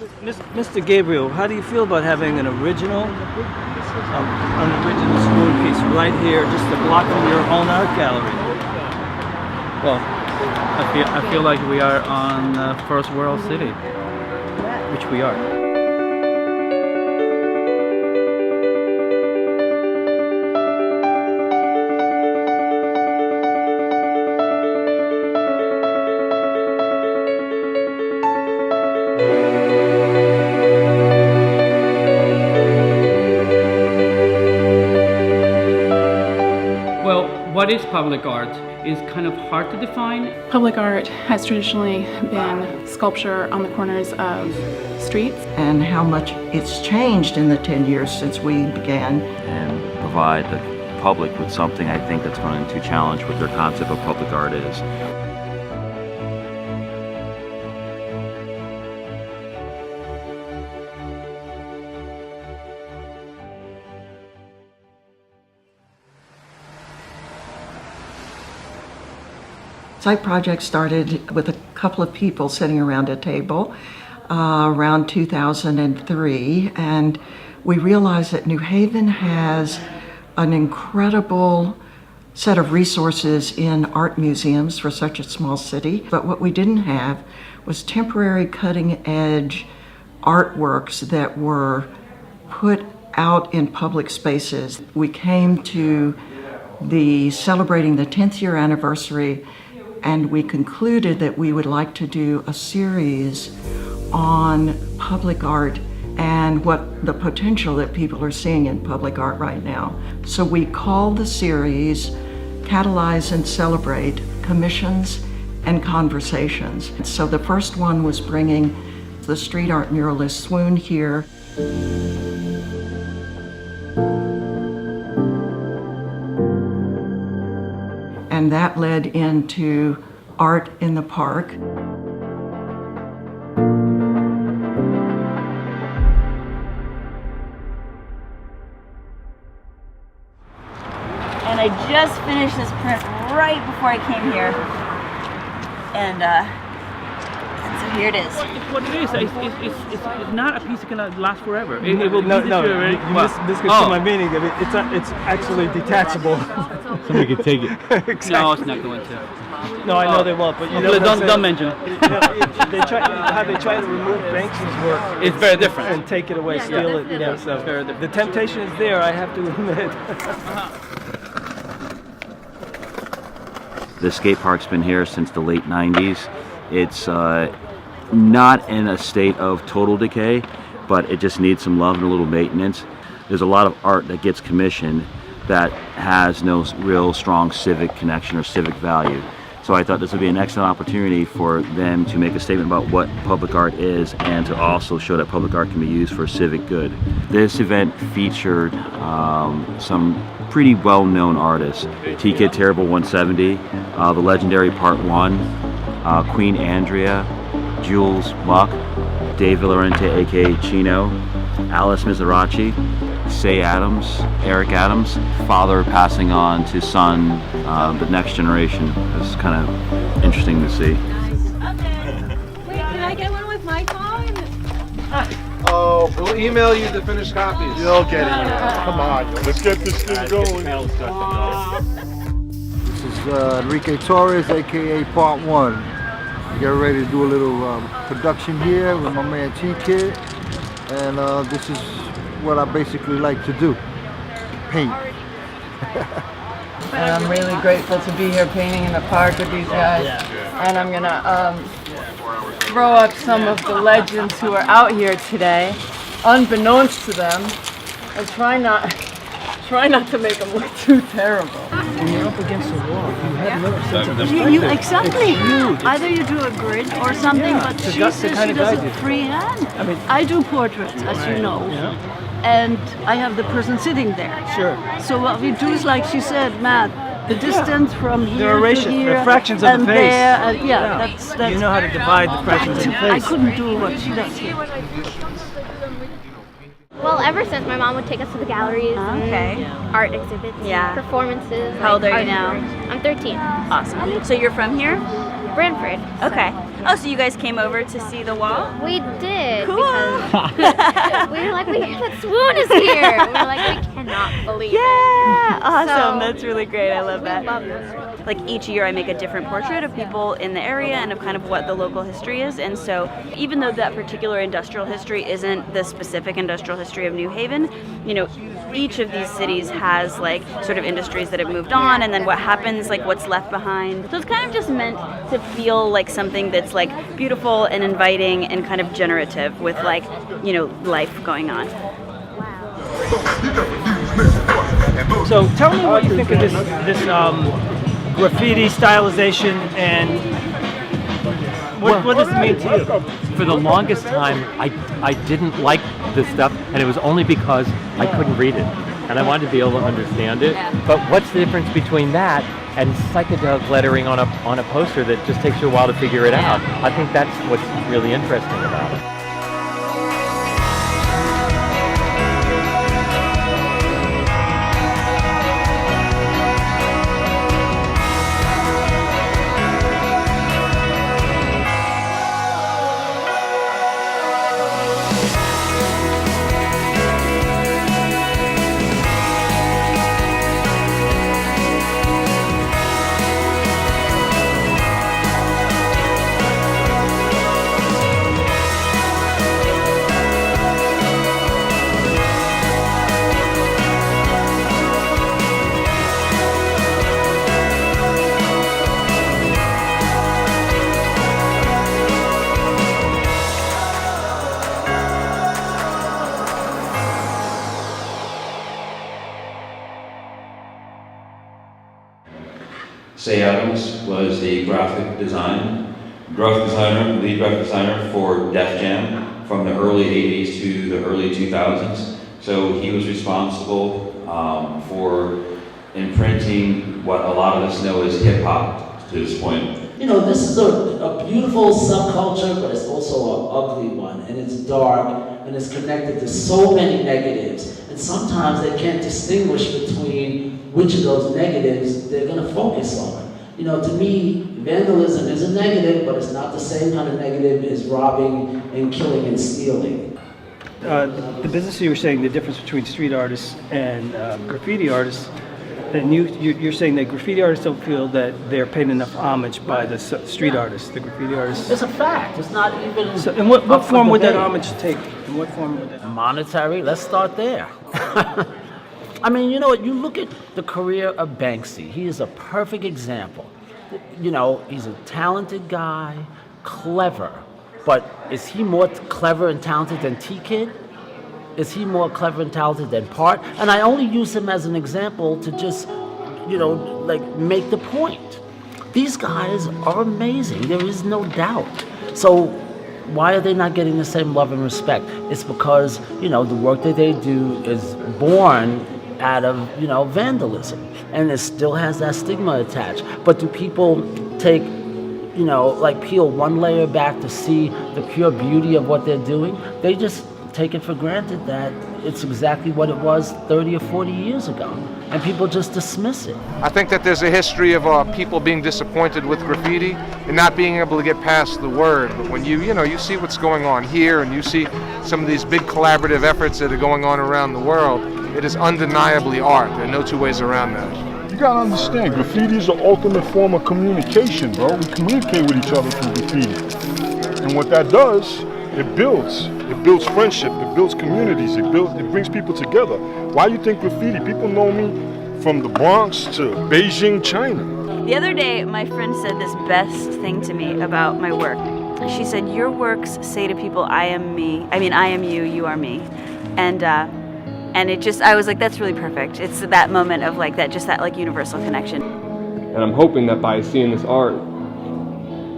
Mr. Gabriel, how do you feel about having an original swoon piece right here, just a block from your own art gallery? Well, I feel like we are on first world city, which we are. Well, what is public art is kind of hard to define. Public art has traditionally been sculpture on the corners of streets. And how much it's changed in the 10 years since we began. And provide the public with something I think that's going to challenge what their concept of public art is. Site project started with a couple of people sitting around a table around 2003, and we realized that New Haven has an incredible set of resources in art museums for such a small city. But what we didn't have was temporary cutting-edge artworks that were put out in public spaces. We came to celebrating the 10th year anniversary, and we concluded that we would like to do a series on public art and what the potential that people are seeing in public art right now. So we called the series Catalyze and Celebrate: Commissions and Conversations. So the first one was bringing the street art muralist Swoon here. And that led into Art in the Park. And I just finished this print right before I came here. And so here it is. What it is, it's not a piece that can last forever. It will No, deteriorate. you misconstrued my meaning. I mean, it's actually detachable. Somebody could take it. Exactly. No, it's not going to. No, I know they won't, but you know what I'm saying? Don't mention it. You know, how they try to remove Banksy's work. It's very different. And take it away, steal it. You know, so very different. the temptation is there, I have to admit. The skate park's been here since the late 90s. It's not in a state of total decay, but it just needs some love and a little maintenance. There's a lot of art that gets commissioned that has no real strong civic connection or civic value. So I thought this would be an excellent opportunity for them to make a statement about what public art is and to also show that public art can be used for civic good. This event featured some pretty well-known artists. T-Kid Terrible 170, the legendary Part 1, Queen Andrea, Jules Buck, Dave Villarente aka Chino, Alice Mizrachi, Say Adams, Eric Adams, father passing on to son, the next generation. It's kind of interesting to see. Wait, can I get one with my phone? Oh, we'll email you the finished copies. You'll get it. Come on, let's get this thing going. This is Enrique Torres, aka Part 1. Get ready to do a little production here with my man T-Kid. And this is what I basically like to do, paint. And I'm really grateful to be here painting in the park with these guys. And I'm gonna throw up some of the legends who are out here today, unbeknownst to them, and try not to make them look too terrible. When you're up against the wall, you have no sense of perspective. You exactly. It's huge. Either you do a grid or something, Yeah, but to she gut- says to kind she of does guide it you. freehand. I mean- I do portraits, as you know, and I have the person sitting there. Sure. So what we do is, like she said, Matt, the distance from here Duration, to here, the fractions of the and face. there, and that's. You know how to divide the fractions of the I face. couldn't do what she does here. Well, ever since my mom would take us to the galleries Okay. and art exhibits, Yeah. performances. How old like are you art now? tours. I'm 13. Awesome. So you're from here? Brantford. Okay. Oh, so you guys came over to see the wall? We did. Cool. Because we were like, that swoon is here. We were like, we cannot believe it. Yeah, awesome. So, That's really great. I love that. We love this. Like each year I make a different portrait of people in the area and of kind of what the local history is. And so even though that particular industrial history isn't the specific industrial history of New Haven, you know, each of these cities has like sort of industries that have moved on, and then what happens, like what's left behind. So it's kind of just meant to feel like something that's like beautiful and inviting and kind of generative with like, you know, life going on. So tell me what you think of this graffiti stylization, and what does it mean to you? For the longest time, I didn't like this stuff, and it was only because I couldn't read it, and I wanted to be able to understand it. But what's the difference between that and psychedelic lettering on a poster that just takes you a while to figure it out? I think that's what's really interesting about it. Say Adams was the lead graphic designer for Def Jam from the early 80s to the early 2000s. So he was responsible for imprinting what a lot of us know as hip hop to this point. You know, this is a beautiful subculture, but it's also an ugly one, and it's dark, and it's connected to so many negatives, and sometimes they can't distinguish between which of those negatives they're going to focus on. You know, to me, vandalism is a negative, but it's not the same kind of negative as robbing and killing and stealing. The business you were saying, the difference between street artists and graffiti artists, and you're saying that graffiti artists don't feel that they're paid enough homage by the street artists, the graffiti artists. It's a fact. It's not even. So, in what form would that homage take? In what form would that? Monetary. Let's start there. I mean, you know what? You look at the career of Banksy. He is a perfect example. You know, he's a talented guy, clever, but is he more clever and talented than T-Kid? Is he more clever and talented than Part? And I only use him as an example to just, you know, like make the point. These guys are amazing. There is no doubt. So why are they not getting the same love and respect? It's because, you know, the work that they do is born out of, you know, vandalism, and it still has that stigma attached. But do people take, you know, like peel one layer back to see the pure beauty of what they're doing? They just take it for granted that it's exactly what it was 30 or 40 years ago, and people just dismiss it. I think that there's a history of people being disappointed with graffiti and not being able to get past the word. But when you see what's going on here, and you see some of these big collaborative efforts that are going on around the world, it is undeniably art. There are no two ways around that. You gotta understand, graffiti is the ultimate form of communication, bro. We communicate with each other through graffiti. And what that does, it builds. It builds friendship, it builds communities, it brings people together. Why do you think graffiti? People know me from the Bronx to Beijing, China. The other day, my friend said this best thing to me about my work. She said, your works say to people, I am me. I mean, I am you, you are me. And it just, I was like, that's really perfect. It's that moment of like that like universal connection. And I'm hoping that by seeing this art,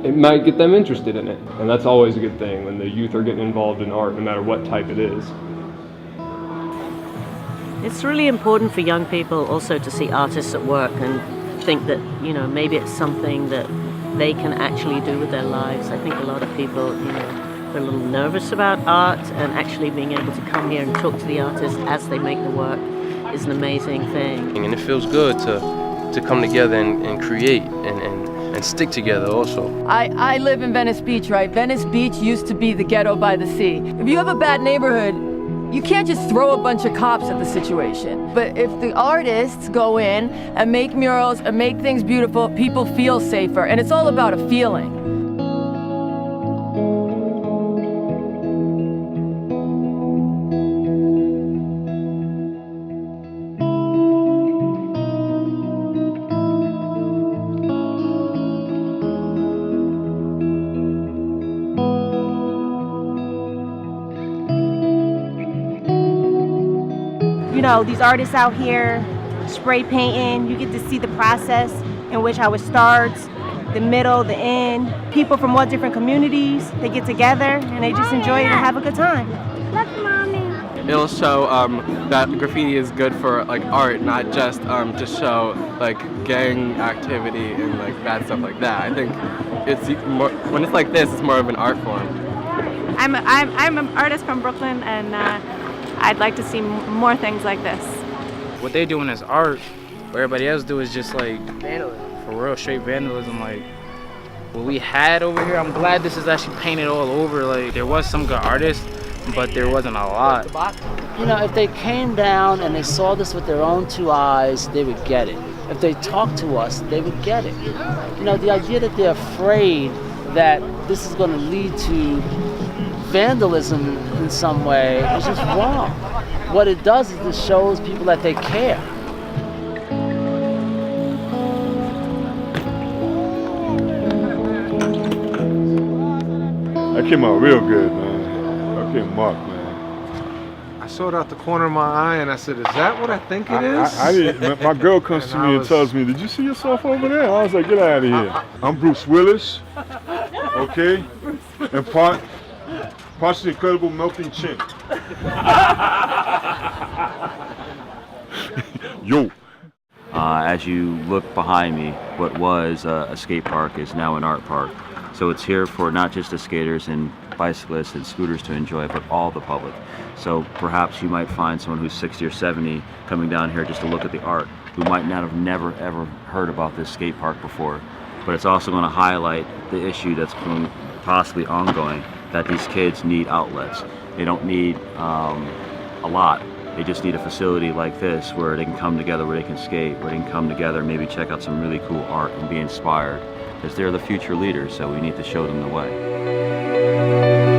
it might get them interested in it. And that's always a good thing when the youth are getting involved in art, no matter what type it is. It's really important for young people also to see artists at work and think that, you know, maybe it's something that they can actually do with their lives. I think a lot of people, you know, are a little nervous about art, and actually being able to come here and talk to the artists as they make the work is an amazing thing. And it feels good to come together and create and and stick together also. I live in Venice Beach, right? Venice Beach used to be the ghetto by the sea. If you have a bad neighborhood, you can't just throw a bunch of cops at the situation. But if the artists go in and make murals and make things beautiful, people feel safer. And it's all about a feeling. You know, these artists out here spray painting, you get to see the process in which how it starts, the middle, the end. People from all different communities, they get together and they just enjoy it and have a good time. Look, Mommy. It'll show that graffiti is good for like art, not just to show like gang activity and like bad stuff like that. I think it's more, when it's like this, it's more of an art form. I'm an artist from Brooklyn, and I'd like to see more things like this. What they doing is art. What everybody else do is just like vandalism. For real, straight vandalism. Like what we had over here, I'm glad this is actually painted all over. Like there was some good artists, but there wasn't a lot. You know, if they came down and they saw this with their own two eyes, they would get it. If they talked to us, they would get it. You know, the idea that they're afraid that this is going to lead to vandalism in some way is just wrong. What it does is it shows people that they care. That came out real good, man. That came marked, man. I saw it out the corner of my eye and I said, is that what I think it is? I didn't, my girl comes to me and tells me, did you see yourself over there? I was like, get out of here. I'm Bruce Willis, okay? And part's the incredible melting chin. Yo. As you look behind me, what was a skate park is now an art park. So it's here for not just the skaters and bicyclists and scooters to enjoy, but all the public. So perhaps you might find someone who's 60 or 70 coming down here just to look at the art, who might not have never ever heard about this skate park before. But it's also going to highlight the issue that's possibly ongoing, that these kids need outlets. They don't need a lot. They just need a facility like this where they can come together, where they can skate, where they can come together, maybe check out some really cool art and be inspired. Because they're the future leaders, so we need to show them the way.